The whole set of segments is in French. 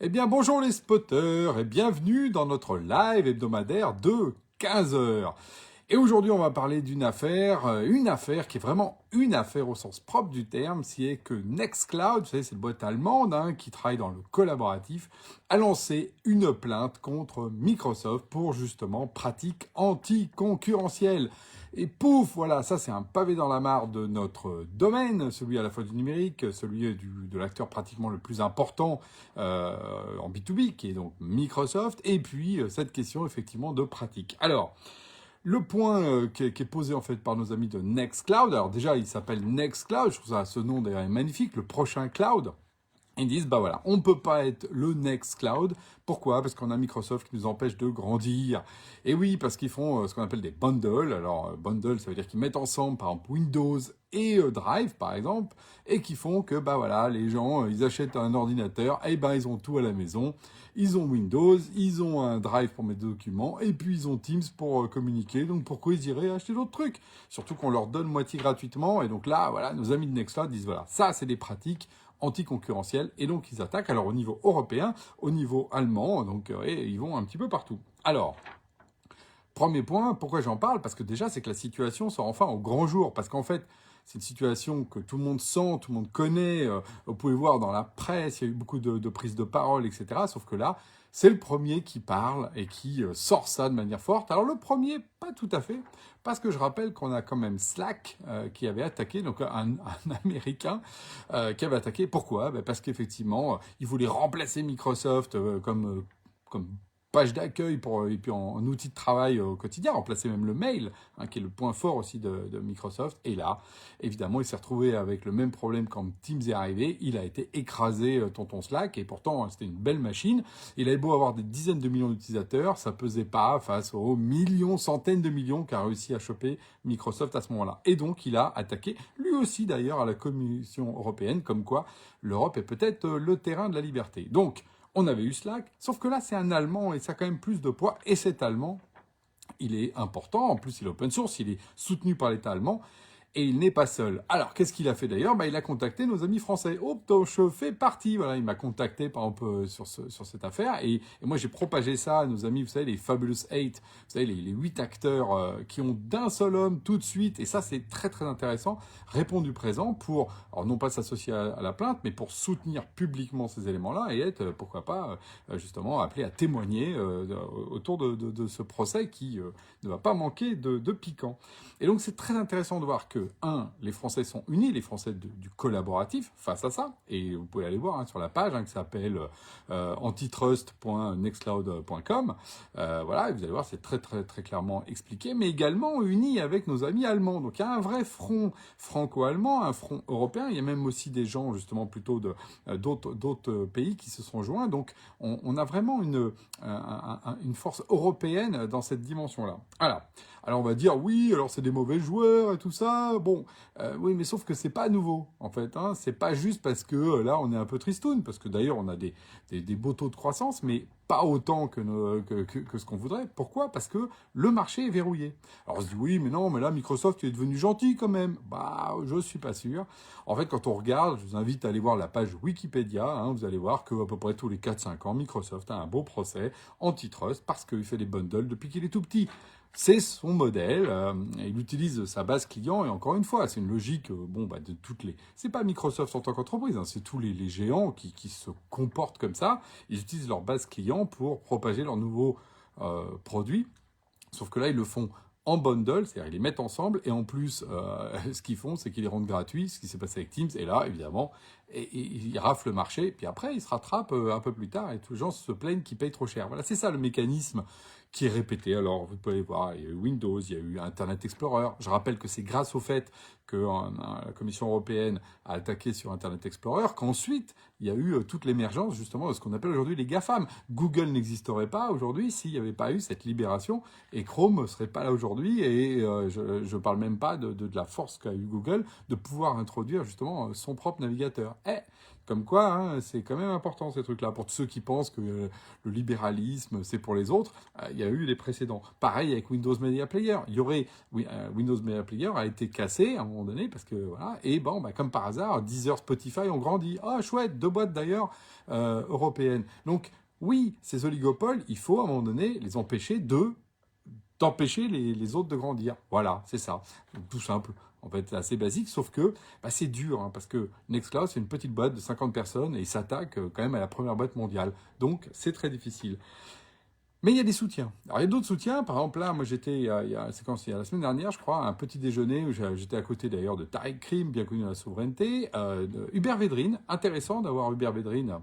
Eh bien, bonjour les spotters et bienvenue dans notre live hebdomadaire de 15 heures. Et aujourd'hui, on va parler une affaire qui est vraiment une affaire au sens propre du terme, c'est que Nextcloud, vous savez, c'est une boîte allemande qui travaille dans le collaboratif, a lancé une plainte contre Microsoft pour justement pratiques anticoncurrentielles. Et pouf, voilà, ça c'est un pavé dans la mare de notre domaine, celui à la fois du numérique, celui de l'acteur pratiquement le plus important en B2B, qui est donc Microsoft, et puis cette question effectivement de pratique. Alors, le point qui est posé en fait par nos amis de Nextcloud, alors déjà il s'appelle Nextcloud, je trouve ça ce nom d'ailleurs est magnifique, le prochain cloud. Ils disent, bah voilà, on ne peut pas être le Nextcloud. Pourquoi? Parce qu'on a Microsoft qui nous empêche de grandir. Et oui, parce qu'ils font ce qu'on appelle des bundles. Alors, bundle, ça veut dire qu'ils mettent ensemble, par exemple, Windows et Drive, par exemple, et qui font que, bah voilà, les gens, ils achètent un ordinateur, et ben ils ont tout à la maison. Ils ont Windows, ils ont un Drive pour mettre des documents, et puis ils ont Teams pour communiquer. Donc, pourquoi ils iraient acheter d'autres trucs? Surtout qu'on leur donne moitié gratuitement. Et donc là, voilà, nos amis de Nextcloud disent, voilà, ça, c'est des pratiques anticoncurrentiels, et donc ils attaquent alors au niveau européen, au niveau allemand, donc et ils vont un petit peu partout. Alors, premier point, pourquoi j'en parle? Parce que déjà, c'est que la situation sort enfin au grand jour, parce qu'en fait, c'est une situation que tout le monde sent, tout le monde connaît, vous pouvez voir dans la presse, il y a eu beaucoup de prises de parole, etc. Sauf que là, c'est le premier qui parle et qui sort ça de manière forte. Alors le premier, pas tout à fait, parce que je rappelle qu'on a quand même Slack qui avait attaqué, donc un Américain qui avait attaqué. Pourquoi? Parce qu'effectivement, il voulait remplacer Microsoft comme page d'accueil et puis en outil de travail au quotidien, remplacer même le mail, qui est le point fort aussi de Microsoft. Et là, évidemment, il s'est retrouvé avec le même problème quand Teams est arrivé. Il a été écrasé, tonton Slack, et pourtant, c'était une belle machine. Il avait beau avoir des dizaines de millions d'utilisateurs, ça pesait pas face aux millions, centaines de millions qu'a réussi à choper Microsoft à ce moment-là. Et donc, il a attaqué, lui aussi d'ailleurs, à la Commission européenne, comme quoi l'Europe est peut-être le terrain de la liberté. Donc, on avait eu Slack, sauf que là, c'est un Allemand et ça a quand même plus de poids. Et cet Allemand, il est important. En plus, il est open source, il est soutenu par l'État allemand. Et il n'est pas seul. Alors, qu'est-ce qu'il a fait d'ailleurs? Il a contacté nos amis français. Oh, je fais partie. Voilà, il m'a contacté, par exemple, sur cette affaire. Et moi, j'ai propagé ça à nos amis, vous savez, les Fabulous 8. Vous savez, les 8 acteurs qui ont d'un seul homme tout de suite. Et ça, c'est très, très intéressant. Répondu présent pour, alors non pas s'associer à la plainte, mais pour soutenir publiquement ces éléments-là et être, pourquoi pas, justement, appelé à témoigner autour de ce procès qui ne va pas manquer de piquant. Et donc, c'est très intéressant de voir que, les Français sont unis, les Français du collaboratif, face à ça. Et vous pouvez aller voir sur la page qui s'appelle antitrust.nextcloud.com. Voilà, et vous allez voir, c'est très, très, très clairement expliqué, mais également unis avec nos amis allemands. Donc, il y a un vrai front franco-allemand, un front européen. Il y a même aussi des gens, justement, plutôt d'autres pays qui se sont joints. Donc, on a vraiment une force européenne dans cette dimension-là. Alors, on va dire, oui, alors c'est des mauvais joueurs et tout ça. Bon, oui, mais sauf que c'est pas nouveau, en fait. C'est pas juste parce que là, on est un peu tristoun, parce que d'ailleurs, on a des beaux taux de croissance, mais pas autant que ce qu'on voudrait. Pourquoi? Parce que le marché est verrouillé. Alors, on se dit, oui, mais non, mais là, Microsoft est devenu gentil quand même. Bah, je suis pas sûr. En fait, quand on regarde, je vous invite à aller voir la page Wikipédia. Vous allez voir qu'à peu près tous les 4-5 ans, Microsoft a un beau procès antitrust parce qu'il fait des bundles depuis qu'il est tout petit. C'est son modèle, il utilise sa base client, et encore une fois, c'est une logique de toutes les... C'est pas Microsoft en tant qu'entreprise, c'est tous les géants qui se comportent comme ça. Ils utilisent leur base client pour propager leurs nouveaux produits, sauf que là, ils le font en bundle, c'est-à-dire ils les mettent ensemble, et en plus, ce qu'ils font, c'est qu'ils les rendent gratuits, ce qui s'est passé avec Teams, et là, évidemment, ils raflent le marché, puis après, ils se rattrapent un peu plus tard, et tous les gens se plaignent qu'ils payent trop cher. Voilà, c'est ça le mécanisme qui est répété. Alors, vous pouvez voir, il y a eu Windows, il y a eu Internet Explorer. Je rappelle que c'est grâce au fait que la Commission européenne a attaqué sur Internet Explorer qu'ensuite, il y a eu toute l'émergence, justement, de ce qu'on appelle aujourd'hui les GAFAM. Google n'existerait pas aujourd'hui s'il n'y avait pas eu cette libération, et Chrome ne serait pas là aujourd'hui, et je ne parle même pas de la force qu'a eu Google de pouvoir introduire, justement, son propre navigateur. Comme quoi, hein, c'est quand même important ces trucs-là. Pour tous ceux qui pensent que le libéralisme, c'est pour les autres, il y a eu les précédents. Pareil avec Windows Media Player. Il y aurait, oui, Windows Media Player a été cassé à un moment donné, parce que voilà, et bon, bah, comme par hasard, Deezer, Spotify ont grandi. Ah, chouette, 2 boîtes d'ailleurs européennes. Donc, oui, ces oligopoles, il faut à un moment donné les empêcher d'empêcher les autres de grandir. Voilà, c'est ça. Tout simple. En fait, c'est assez basique, sauf que bah, c'est dur, hein, parce que Nextcloud, c'est une petite boîte de 50 personnes et il s'attaque quand même à la première boîte mondiale. Donc, c'est très difficile. Mais il y a des soutiens. Alors, il y a d'autres soutiens. Par exemple, là, moi, j'étais, c'est quand, il y a la semaine dernière, je crois, à un petit déjeuner où j'étais à côté d'ailleurs de Tariq Krim, bien connu dans la souveraineté, de Hubert Védrine. Intéressant d'avoir Hubert Védrine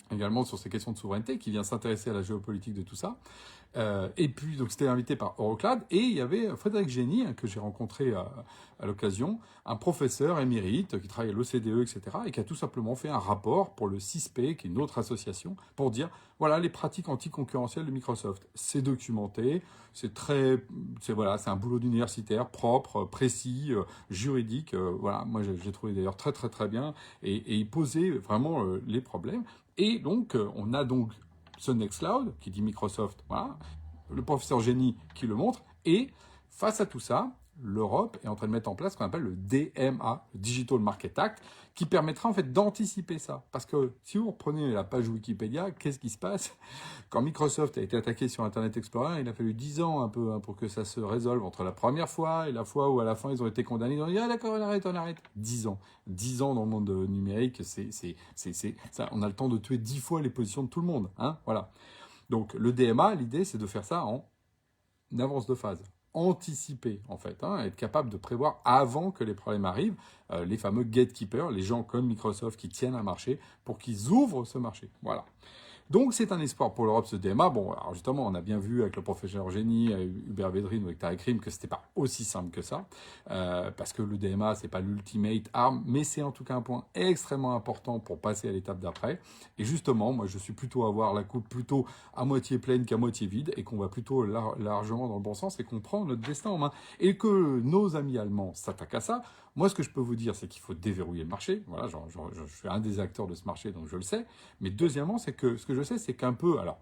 également sur ces questions de souveraineté, qui vient s'intéresser à la géopolitique de tout ça. Et puis, donc, c'était invité par Euroclad, et il y avait Frédéric Génie, hein, que j'ai rencontré à l'occasion, un professeur émérite qui travaille à l'OCDE, etc., et qui a tout simplement fait un rapport pour le CISP, qui est une autre association, pour dire, voilà, les pratiques anticoncurrentielles de Microsoft. C'est documenté, voilà, c'est un boulot d'universitaire, propre, précis, juridique, voilà, moi j'ai trouvé d'ailleurs très très très bien, et il posait vraiment les problèmes. Et donc, on a donc ce Nextcloud, qui dit Microsoft, voilà, le professeur Génie qui le montre, et face à tout ça, l'Europe est en train de mettre en place ce qu'on appelle le DMA, le Digital Market Act, qui permettra en fait d'anticiper ça. Parce que si vous reprenez la page Wikipédia, qu'est-ce qui se passe? Quand Microsoft a été attaqué sur Internet Explorer, il a fallu 10 ans un peu, hein, pour que ça se résolve entre la première fois et la fois où à la fin ils ont été condamnés. Ils ont dit ah d'accord, on arrête. 10 ans. 10 ans dans le monde numérique, ça, on a le temps de tuer 10 fois les positions de tout le monde. Hein, voilà. Donc le DMA, l'idée c'est de faire ça en avance de phase. Anticiper en fait, hein, être capable de prévoir avant que les problèmes arrivent, les fameux gatekeepers, les gens comme Microsoft qui tiennent un marché pour qu'ils ouvrent ce marché. Voilà. Donc c'est un espoir pour l'Europe ce DMA. Bon, alors justement, on a bien vu avec le professeur Génie, Hubert Védrine ou avec Tariq Krim que c'était pas aussi simple que ça, parce que le DMA c'est pas l'ultimate arm, mais c'est en tout cas un point extrêmement important pour passer à l'étape d'après. Et justement, moi je suis plutôt à voir la coupe plutôt à moitié pleine qu'à moitié vide, et qu'on va plutôt largement dans le bon sens et qu'on prend notre destin en main, et que nos amis allemands s'attaquent à ça. Moi, ce que je peux vous dire, c'est qu'il faut déverrouiller le marché. Voilà, je suis un des acteurs de ce marché, donc je le sais. Mais deuxièmement, c'est que ce que je sais, c'est qu'un peu, alors,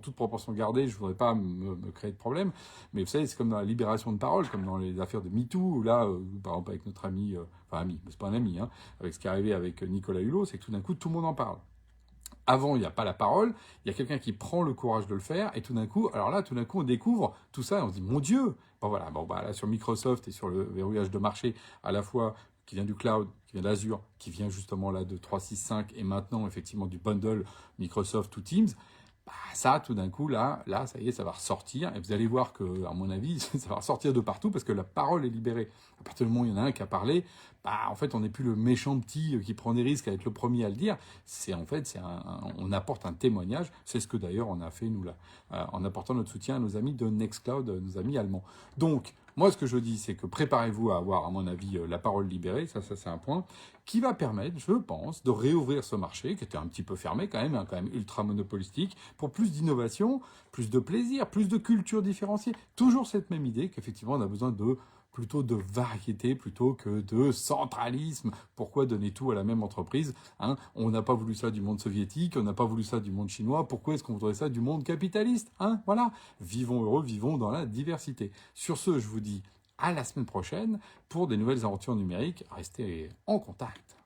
toute proportion gardée, je voudrais pas me créer de problème, mais vous savez, c'est comme dans la libération de parole, comme dans les affaires de MeToo, où là, par exemple, avec notre ami, enfin ami, mais c'est pas un ami, hein, avec ce qui est arrivé avec Nicolas Hulot, c'est que tout d'un coup, tout le monde en parle. Avant, il n'y a pas la parole, il y a quelqu'un qui prend le courage de le faire, et tout d'un coup, on découvre tout ça, et on se dit, mon Dieu, bon voilà, bon bah là sur Microsoft et sur le verrouillage de marché, à la fois qui vient du cloud, qui vient d'Azure, qui vient justement là de 365, et maintenant effectivement du bundle Microsoft to Teams, bah, ça, tout d'un coup, là, ça y est, ça va ressortir. Et vous allez voir que, à mon avis, ça va ressortir de partout parce que la parole est libérée. À partir du moment où il y en a un qui a parlé, bah, en fait, on n'est plus le méchant petit qui prend des risques à être le premier à le dire. On apporte un témoignage. C'est ce que d'ailleurs on a fait, nous, là, en apportant notre soutien à nos amis de Nextcloud, nos amis allemands. Donc, moi, ce que je dis, c'est que préparez-vous à avoir, à mon avis, la parole libérée. Ça c'est un point qui va permettre, je pense, de réouvrir ce marché qui était un petit peu fermé quand même ultra monopolistique, pour plus d'innovation, plus de plaisir, plus de culture différenciée. Toujours cette même idée qu'effectivement, on a besoin plutôt de variété plutôt que de centralisme. Pourquoi donner tout à la même entreprise, hein? On n'a pas voulu ça du monde soviétique, on n'a pas voulu ça du monde chinois. Pourquoi est-ce qu'on voudrait ça du monde capitaliste, hein? Voilà. Vivons heureux, vivons dans la diversité. Sur ce, je vous dis à la semaine prochaine pour des nouvelles aventures numériques. Restez en contact.